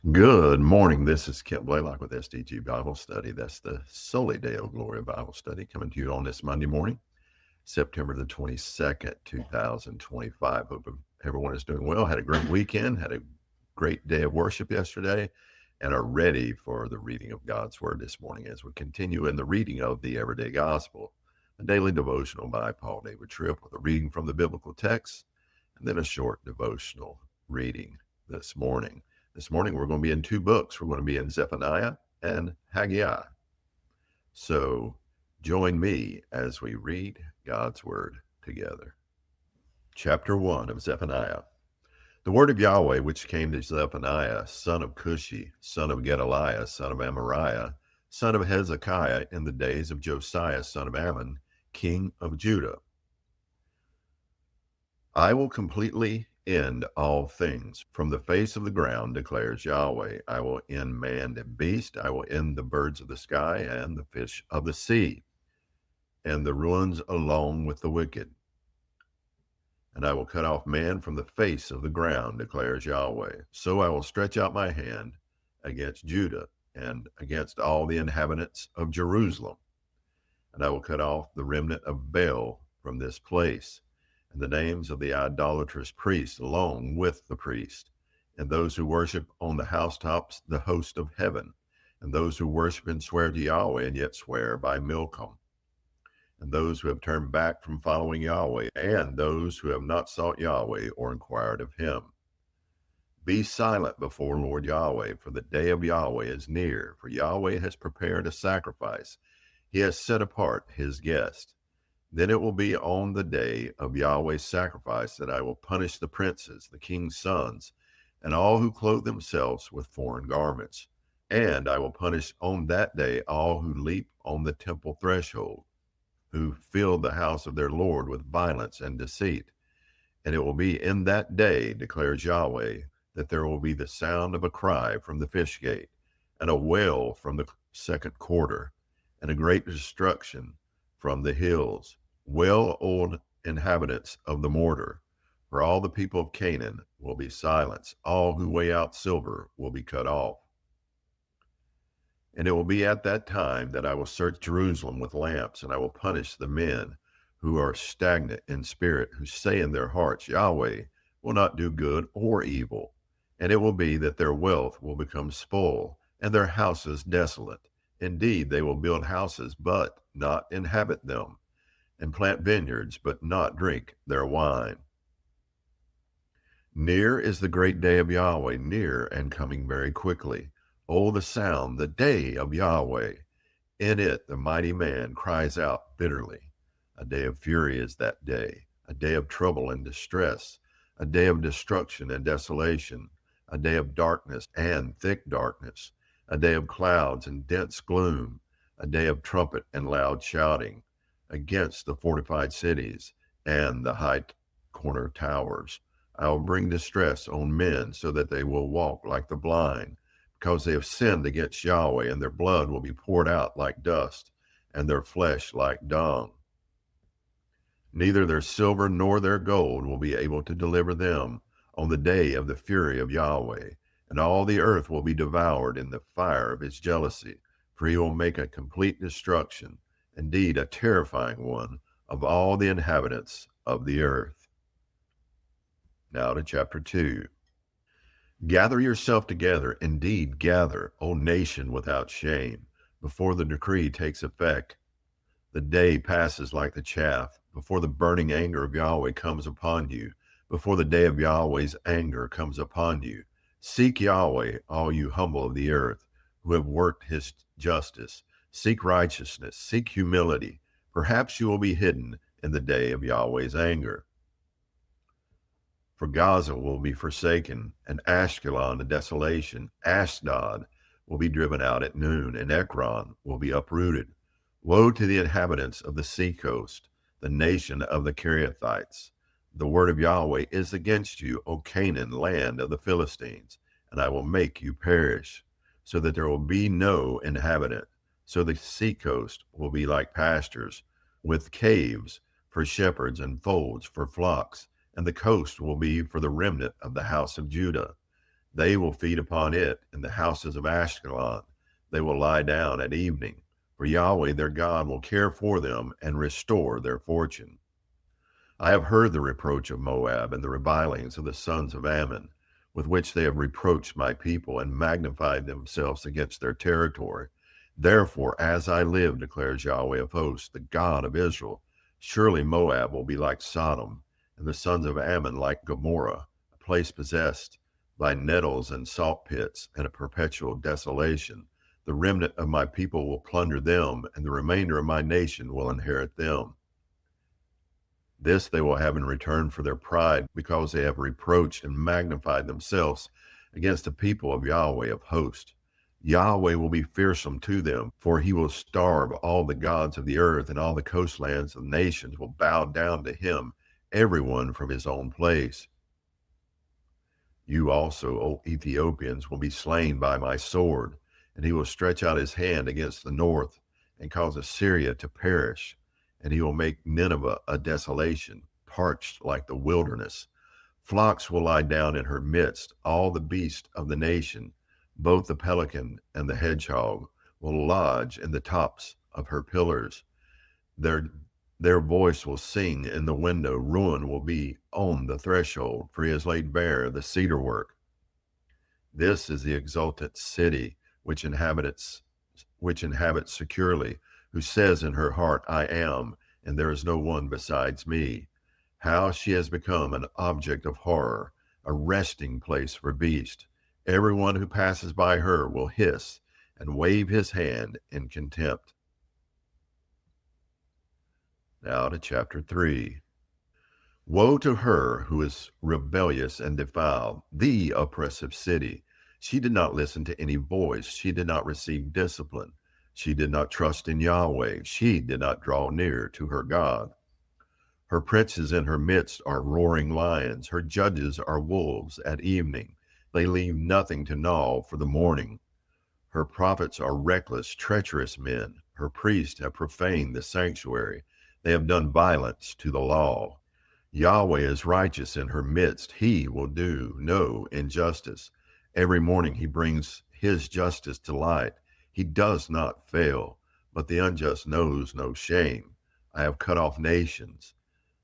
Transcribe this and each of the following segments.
Good morning. This is Kent Blaylock with SDG Bible Study. That's the SOLI DEO GLORIA Bible Study coming to you on this Monday morning, September the 22nd, 2025. Hope everyone is doing well. Had a great weekend, had a great day of worship yesterday, and are ready for the reading of God's Word this morning as we continue in the reading of the Everyday Gospel, a daily devotional by Paul David Tripp with a reading from the biblical text, and then a short devotional reading this morning. This morning, we're going to be in two books. We're going to be in Zephaniah and Haggai. So join me as we read God's Word together. Chapter 1 of Zephaniah. The word of Yahweh which came to Zephaniah, son of Cushi, son of Gedaliah, son of Amariah, son of Hezekiah, in the days of Josiah, son of Ammon, king of Judah. I will completely end all things from the face of the ground, declares Yahweh. I will end man and beast. I will end the birds of the sky and the fish of the sea, and the ruins along with the wicked. And I will cut off man from the face of the ground, declares Yahweh. So I will stretch out my hand against Judah and against all the inhabitants of Jerusalem. And I will cut off the remnant of Baal from this place, and the names of the idolatrous priests along with the priest, and those who worship on the housetops the host of heaven, and those who worship and swear to Yahweh and yet swear by Milcom, and those who have turned back from following Yahweh, and those who have not sought Yahweh or inquired of him. Be silent before Lord Yahweh, for the day of Yahweh is near, for Yahweh has prepared a sacrifice. He has set apart his guest. Then it will be on the day of Yahweh's sacrifice that I will punish the princes, the king's sons, and all who clothe themselves with foreign garments. And I will punish on that day all who leap on the temple threshold, who fill the house of their Lord with violence and deceit. And it will be in that day, declares Yahweh, that there will be the sound of a cry from the fish gate, and a wail from the second quarter, and a great destruction from the hills. Well, old inhabitants of the mortar, for all the people of Canaan will be silenced. All who weigh out silver will be cut off. And it will be at that time that I will search Jerusalem with lamps, and I will punish the men who are stagnant in spirit, who say in their hearts, Yahweh will not do good or evil. And it will be that their wealth will become spoil, and their houses desolate. Indeed, they will build houses, but not inhabit them, and plant vineyards, but not drink their wine. Near is the great day of Yahweh, near and coming very quickly. Oh, the sound, the day of Yahweh. In it the mighty man cries out bitterly. A day of fury is that day, a day of trouble and distress, a day of destruction and desolation, a day of darkness and thick darkness, a day of clouds and dense gloom, a day of trumpet and loud shouting, against the fortified cities and the high corner towers. I will bring distress on men so that they will walk like the blind, because they have sinned against Yahweh, and their blood will be poured out like dust, and their flesh like dung. Neither their silver nor their gold will be able to deliver them on the day of the fury of Yahweh, and all the earth will be devoured in the fire of his jealousy, for he will make a complete destruction, indeed a terrifying one, of all the inhabitants of the earth. Now to chapter 2. Gather yourself together, indeed gather, O nation without shame, before the decree takes effect. The day passes like the chaff, before the burning anger of Yahweh comes upon you, before the day of Yahweh's anger comes upon you. Seek Yahweh, all you humble of the earth, who have worked his justice. Seek righteousness, seek humility. Perhaps you will be hidden in the day of Yahweh's anger. For Gaza will be forsaken, and Ashkelon a desolation. Ashdod will be driven out at noon, and Ekron will be uprooted. Woe to the inhabitants of the seacoast, the nation of the Kiriathites. The word of Yahweh is against you, O Canaan, land of the Philistines, and I will make you perish, so that there will be no inhabitant. So the seacoast will be like pastures, with caves for shepherds and folds for flocks, and the coast will be for the remnant of the house of Judah. They will feed upon it in the houses of Ashkelon. They will lie down at evening, for Yahweh their God will care for them and restore their fortune. I have heard the reproach of Moab and the revilings of the sons of Ammon, with which they have reproached my people and magnified themselves against their territory. Therefore, as I live, declares Yahweh of hosts, the God of Israel, surely Moab will be like Sodom, and the sons of Ammon like Gomorrah, a place possessed by nettles and salt pits and a perpetual desolation. The remnant of my people will plunder them, and the remainder of my nation will inherit them. This they will have in return for their pride, because they have reproached and magnified themselves against the people of Yahweh of hosts. Yahweh will be fearsome to them, for he will starve all the gods of the earth, and all the coastlands of the nations will bow down to him, everyone from his own place. You also, O Ethiopians, will be slain by my sword, and he will stretch out his hand against the north and cause Assyria to perish, and he will make Nineveh a desolation, parched like the wilderness. Flocks will lie down in her midst, all the beasts of the nation, both the pelican and the hedgehog will lodge in the tops of her pillars. Their voice will sing in the window. Ruin will be on the threshold, for he has laid bare the cedar work. This is the exultant city which inhabits securely, who says in her heart, I am, and there is no one besides me. How she has become an object of horror, a resting place for beasts. Everyone who passes by her will hiss and wave his hand in contempt. Now to chapter 3. Woe to her who is rebellious and defiled, the oppressive city. She did not listen to any voice. She did not receive discipline. She did not trust in Yahweh. She did not draw near to her God. Her princes in her midst are roaring lions. Her judges are wolves at evening. They leave nothing to gnaw for the morning. Her prophets are reckless, treacherous men. Her priests have profaned the sanctuary. They have done violence to the law. Yahweh is righteous in her midst. He will do no injustice. Every morning he brings his justice to light. He does not fail, but the unjust knows no shame. I have cut off nations.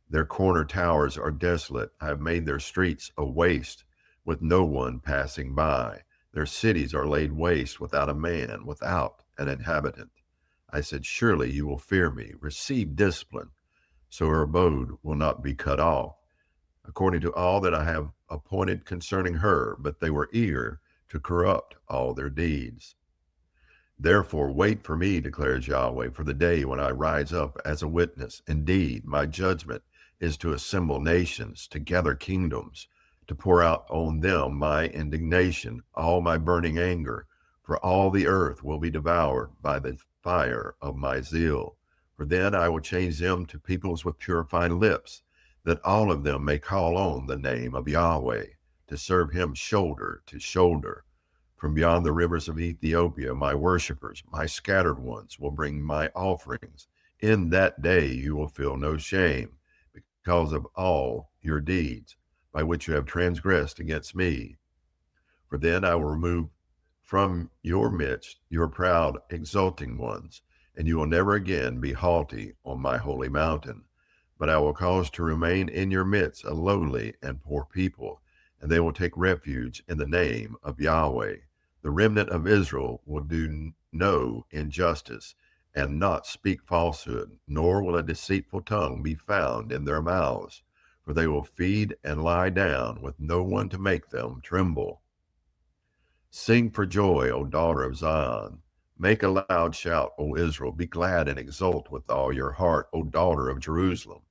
Their corner towers are desolate. I have made their streets a waste, with no one passing by. Their cities are laid waste without a man, without an inhabitant. I said, surely you will fear me. Receive discipline, so her abode will not be cut off, according to all that I have appointed concerning her, but they were eager to corrupt all their deeds. Therefore wait for me, declares Yahweh, for the day when I rise up as a witness. Indeed, my judgment is to assemble nations, to gather kingdoms, to pour out on them my indignation, all my burning anger, for all the earth will be devoured by the fire of my zeal. For then I will change them to peoples with purified lips, that all of them may call on the name of Yahweh, to serve him shoulder to shoulder. From beyond the rivers of Ethiopia, my worshipers, my scattered ones, will bring my offerings. In that day you will feel no shame because of all your deeds, by which you have transgressed against me. For then I will remove from your midst your proud, exulting ones, and you will never again be haughty on my holy mountain. But I will cause to remain in your midst a lowly and poor people, and they will take refuge in the name of Yahweh. The remnant of Israel will do no injustice and not speak falsehood, nor will a deceitful tongue be found in their mouths, for they will feed and lie down with no one to make them tremble. Sing for joy, O daughter of Zion. Make a loud shout, O Israel. Be glad and exult with all your heart, O daughter of Jerusalem.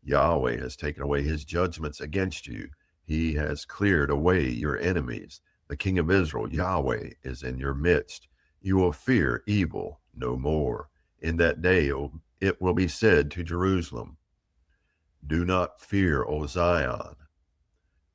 Yahweh has taken away his judgments against you. He has cleared away your enemies. The King of Israel, Yahweh, is in your midst. You will fear evil no more. In that day it will be said to Jerusalem, do not fear, O Zion.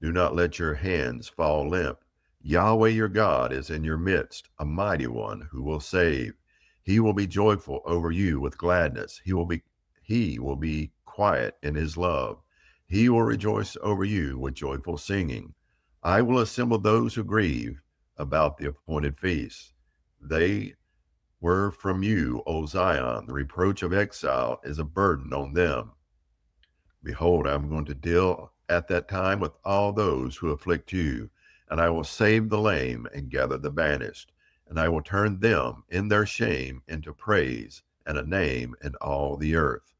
Do not let your hands fall limp. Yahweh your God is in your midst, a mighty one who will save. He will be joyful over you with gladness. He will be quiet in his love. He will rejoice over you with joyful singing. I will assemble those who grieve about the appointed feast. They were from you, O Zion. The reproach of exile is a burden on them. Behold, I am going to deal at that time with all those who afflict you, and I will save the lame and gather the banished, and I will turn them in their shame into praise and a name in all the earth.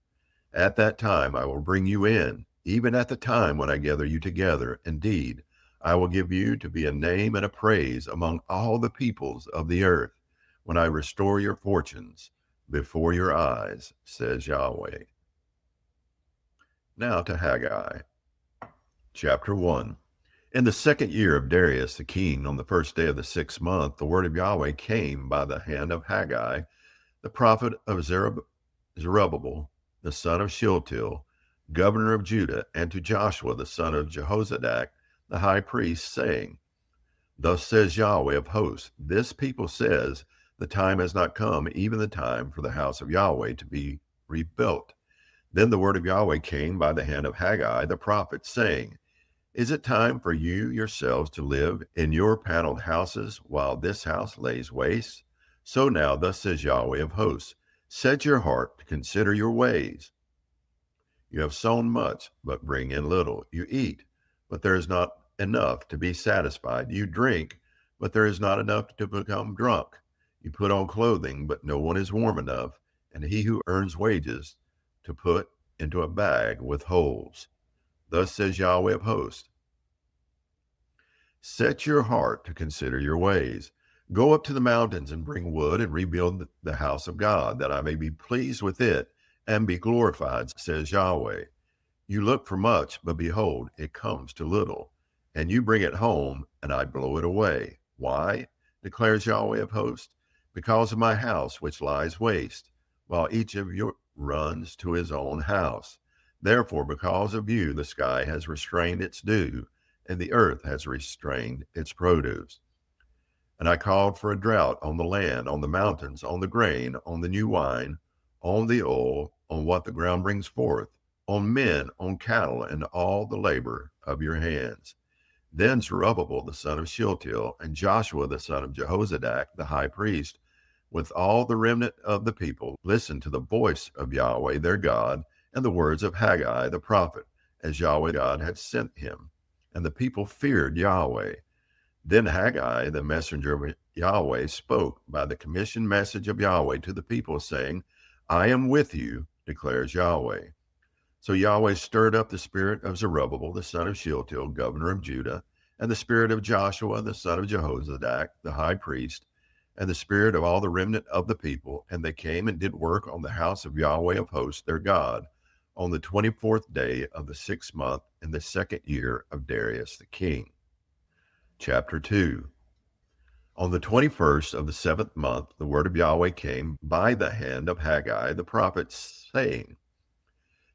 At that time I will bring you in, even at the time when I gather you together. Indeed, I will give you to be a name and a praise among all the peoples of the earth, when I restore your fortunes before your eyes, says Yahweh. Now to Haggai. Chapter 1. In the second year of Darius the king, on the first day of the 6th month, the word of Yahweh came by the hand of Haggai, the prophet of Zerubbabel, the son of Shealtiel, governor of Judah, and to Joshua, the son of Jehozadak, the high priest, saying, Thus says Yahweh of hosts, this people says, the time has not come, even the time for the house of Yahweh to be rebuilt. Then the word of Yahweh came by the hand of Haggai the prophet, saying, Is it time for you yourselves to live in your paneled houses while this house lays waste? So now, thus says Yahweh of hosts, set your heart to consider your ways. You have sown much, but bring in little. You eat, but there is not enough to be satisfied. You drink, but there is not enough to become drunk. You put on clothing, but no one is warm enough, and he who earns wages to put into a bag with holes. Thus says Yahweh of hosts, set your heart to consider your ways. Go up to the mountains and bring wood and rebuild the house of God, that I may be pleased with it and be glorified, says Yahweh. You look for much, but behold, it comes to little. And you bring it home, and I blow it away. Why? Declares Yahweh of hosts. Because of my house which lies waste, while each of you runs to his own house. Therefore, because of you, the sky has restrained its dew, and the earth has restrained its produce. And I called for a drought on the land, on the mountains, on the grain, on the new wine, on the oil, on what the ground brings forth, on men, on cattle, and all the labor of your hands. Then Zerubbabel the son of Shealtiel, and Joshua the son of Jehozadak, the high priest, with all the remnant of the people, listened to the voice of Yahweh their God, and the words of Haggai the prophet, as Yahweh God had sent him. And the people feared Yahweh. Then Haggai, the messenger of Yahweh, spoke by the commissioned message of Yahweh to the people, saying, I am with you, declares Yahweh. So Yahweh stirred up the spirit of Zerubbabel, the son of Shealtiel, governor of Judah, and the spirit of Joshua, the son of Jehozadak, the high priest, and the spirit of all the remnant of the people, and they came and did work on the house of Yahweh of hosts, their God, on the 24th day of the 6th month, in the second year of Darius the king. Chapter 2. On the 21st of the 7th month, the word of Yahweh came by the hand of Haggai the prophet, saying,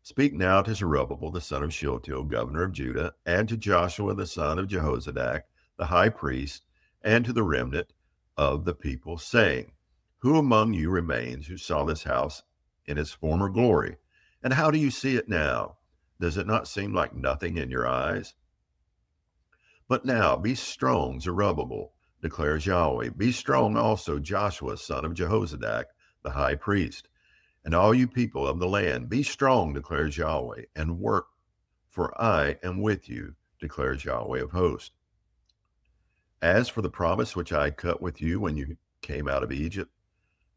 Speak now to Zerubbabel, the son of Shealtiel, governor of Judah, and to Joshua, the son of Jehozadak, the high priest, and to the remnant of the people, saying, Who among you remains who saw this house in its former glory? And how do you see it now? Does it not seem like nothing in your eyes? But now be strong, Zerubbabel, declares Yahweh. Be strong also, Joshua, son of Jehozadak, the high priest, and all you people of the land. Be strong, declares Yahweh, and work, for I am with you, declares Yahweh of hosts. As for the promise which I cut with you when you came out of Egypt,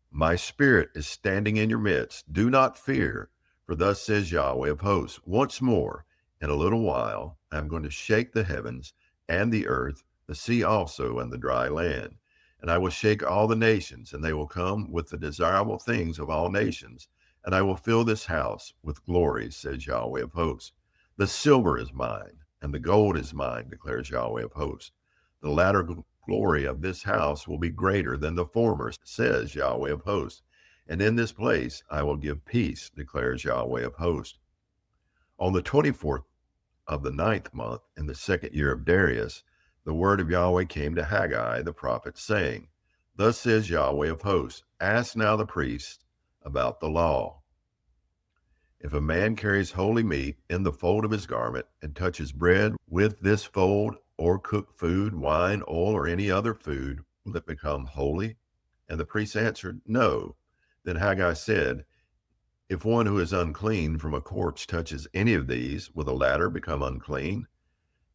my spirit is standing in your midst. Do not fear, for thus says Yahweh of hosts, once more, in a little while, I am going to shake the heavens and the earth, the sea also, and the dry land. And I will shake all the nations, and they will come with the desirable things of all nations, and I will fill this house with glory, says Yahweh of hosts. The silver is mine, and the gold is mine, declares Yahweh of hosts. The latter glory of this house will be greater than the former, says Yahweh of hosts. And in this place I will give peace, declares Yahweh of hosts. On the 24th of the 9th month, in the second year of Darius, the word of Yahweh came to Haggai the prophet, saying, Thus says Yahweh of hosts, ask now the priests about the law. If a man carries holy meat in the fold of his garment and touches bread with this fold or cook food, wine, oil, or any other food, will it become holy? And the priest answered, No. Then Haggai said, If one who is unclean from a corpse touches any of these, will the latter become unclean?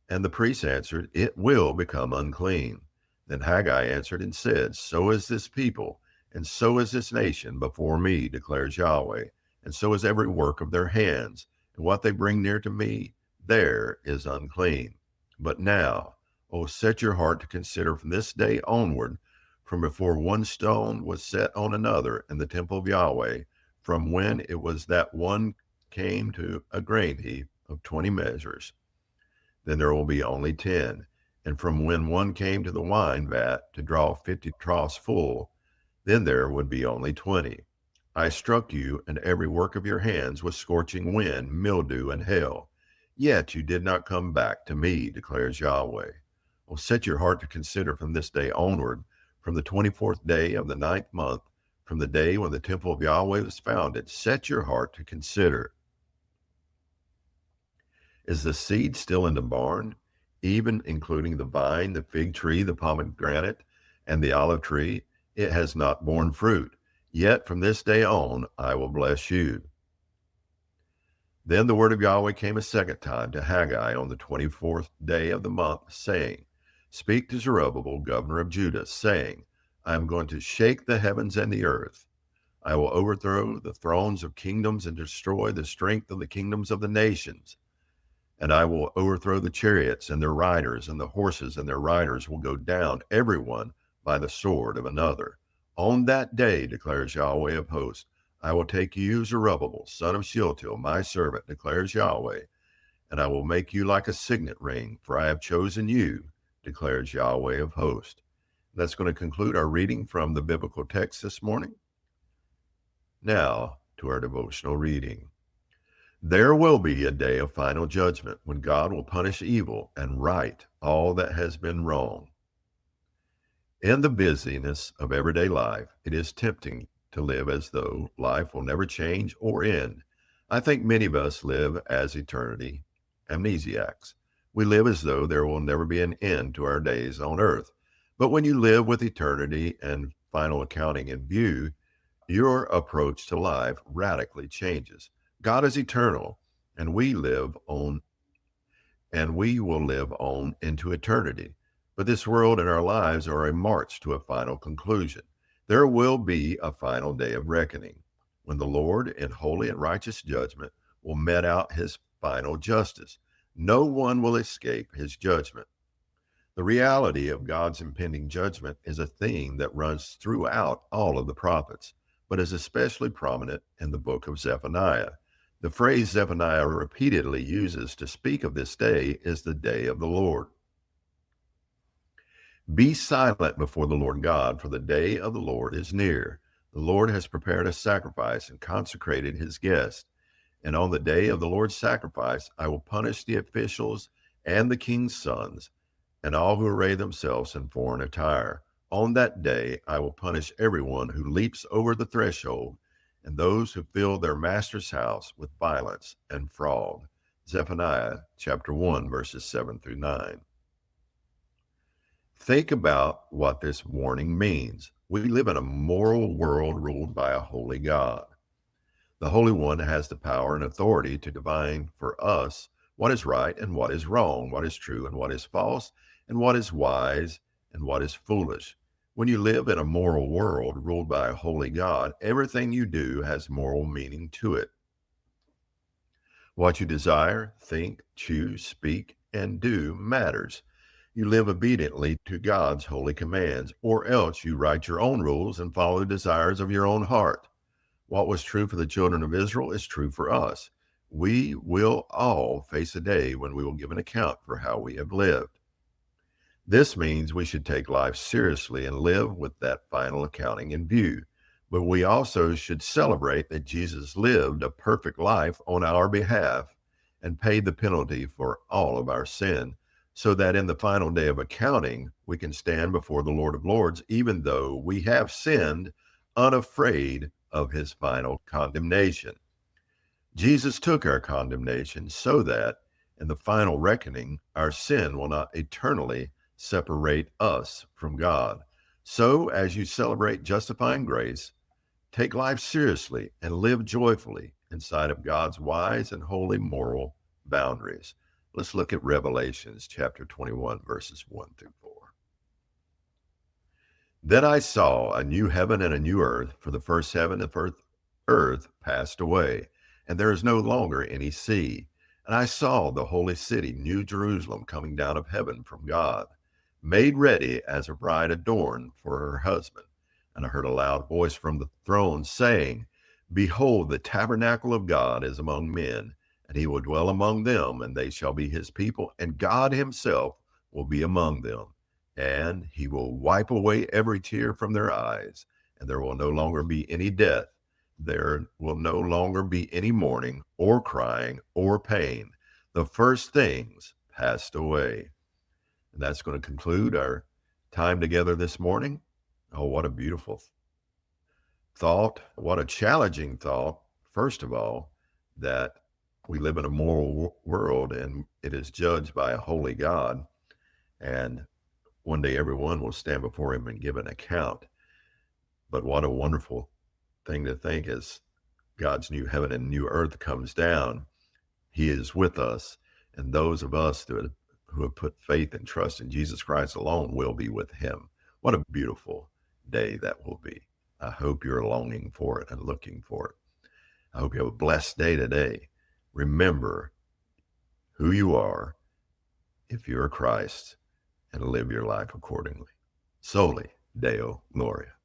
And the priest answered, It will become unclean. Then Haggai answered and said, So is this people, and so is this nation before me, declares Yahweh, and so is every work of their hands, and what they bring near to me, there is unclean. But now, O set your heart to consider from this day onward, from before one stone was set on another in the temple of Yahweh, from when it was that one came to a grain heap of 20 measures, then there will be only 10. And from when one came to the wine vat to draw 50 troughs full, then there would be only 20. I struck you and every work of your hands with scorching wind, mildew, and hail. Yet you did not come back to me, declares Yahweh. Oh, set your heart to consider from this day onward, from the 24th day of the 9th month, from the day when the temple of Yahweh was founded. Set your heart to consider. Is the seed still in the barn, even including the vine, the fig tree, the pomegranate, and the olive tree? It has not borne fruit. Yet from this day on, I will bless you. Then the word of Yahweh came a second time to Haggai on the 24th day of the month, saying, Speak to Zerubbabel, governor of Judah, saying, I am going to shake the heavens and the earth. I will overthrow the thrones of kingdoms and destroy the strength of the kingdoms of the nations. And I will overthrow the chariots and their riders, and the horses and their riders will go down, everyone by the sword of another. On that day, declares Yahweh of hosts, I will take you, Zerubbabel, son of Shealtiel, my servant, declares Yahweh, and I will make you like a signet ring, for I have chosen you, declares Yahweh of hosts. That's going to conclude our reading from the biblical text this morning. Now to our devotional reading. There will be a day of final judgment when God will punish evil and right all that has been wrong. In the busyness of everyday life, it is tempting to live as though life will never change or end. I think many of us live as eternity amnesiacs. We live as though there will never be an end to our days on earth. But when you live with eternity and final accounting in view, your approach to life radically changes. God is eternal, and we will live on into eternity. But this world and our lives are a march to a final conclusion. There will be a final day of reckoning, when the Lord, in holy and righteous judgment, will mete out his final justice. No one will escape his judgment. The reality of God's impending judgment is a theme that runs throughout all of the prophets, but is especially prominent in the book of Zephaniah. The phrase Zephaniah repeatedly uses to speak of this day is the day of the Lord. Be silent before the Lord God, for the day of the Lord is near. The Lord has prepared a sacrifice and consecrated his guest. And on the day of the Lord's sacrifice, I will punish the officials and the king's sons, and all who array themselves in foreign attire. On that day, I will punish everyone who leaps over the threshold, and those who fill their master's house with violence and fraud. Zephaniah chapter 1, verses 7 through 9. Think about what this warning means. We live in a moral world ruled by a holy God. The Holy One has the power and authority to divine for us what is right and what is wrong, what is true and what is false, and what is wise and what is foolish. When you live in a moral world ruled by a holy God, everything you do has moral meaning to it. What you desire, think, choose, speak, and do matters. You live obediently to God's holy commands, or else you write your own rules and follow the desires of your own heart. What was true for the children of Israel is true for us. We will all face a day when we will give an account for how we have lived. This means we should take life seriously and live with that final accounting in view. But we also should celebrate that Jesus lived a perfect life on our behalf and paid the penalty for all of our sin, so that in the final day of accounting, we can stand before the Lord of Lords, even though we have sinned, unafraid of his final condemnation. Jesus took our condemnation so that In the final reckoning, our sin will not eternally separate us from God. So, as you celebrate justifying grace, take life seriously and live joyfully inside of God's wise and holy moral boundaries. Let's look at Revelations chapter 21, verses 1 through 4. Then I saw a new heaven and a new earth, for the first heaven and the first earth passed away, and there is no longer any sea. And I saw the holy city, New Jerusalem, coming down of heaven from God, made ready as a bride adorned for her husband. And I heard a loud voice from the throne saying, Behold, the tabernacle of God is among men, and he will dwell among them, and they shall be his people, and God himself will be among them. And he will wipe away every tear from their eyes, and there will no longer be any death. There will no longer be any mourning or crying or pain. The first things passed away. And that's going to conclude our time together this morning. Oh, what a beautiful thought. What a challenging thought. First of all, that we live in a moral world and it is judged by a holy God. And one day everyone will stand before him and give an account. But what a wonderful thing to think as God's new heaven and new earth comes down. He is with us, and those of us who have put faith and trust in Jesus Christ alone will be with him. What a beautiful day that will be. I hope you're longing for it and looking for it. I hope you have a blessed day today. Remember who you are if you're Christ, and live your life accordingly. Soli Deo Gloria.